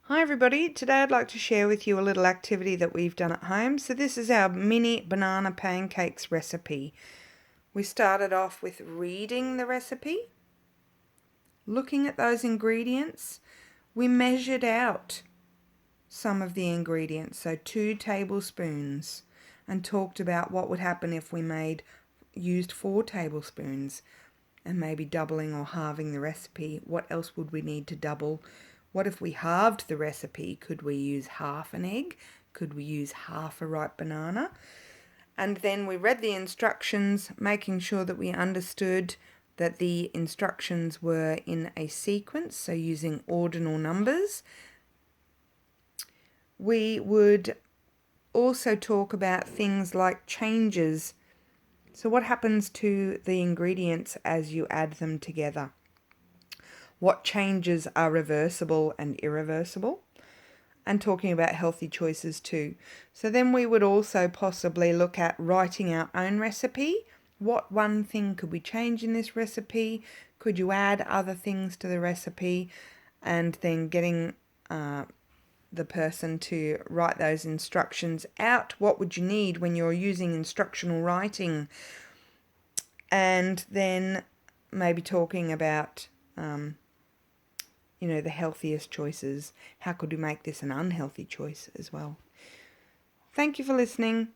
Hi everybody, today I'd like to share with you a little activity that we've done at home. So this is our mini banana pancakes recipe. We started off with reading the recipe, looking at those ingredients. We measured out some of the ingredients, so 2 tablespoons, and talked about what would happen if we used 4 tablespoons and maybe doubling or halving the recipe. What else would we need to double? What if we halved the recipe? Could we use half an egg? Could we use half a ripe banana? And then we read the instructions, making sure that we understood that the instructions were in a sequence, so using ordinal numbers. We would also talk about things like changes. So what happens to the ingredients as you add them together? What changes are reversible and irreversible? And talking about healthy choices too. So then we would also possibly look at writing our own recipe. What one thing could we change in this recipe? Could you add other things to the recipe? And then getting the person to write those instructions out. What would you need when you're using instructional writing? And then maybe talking about the healthiest choices. How could we make this an unhealthy choice as well? Thank you for listening.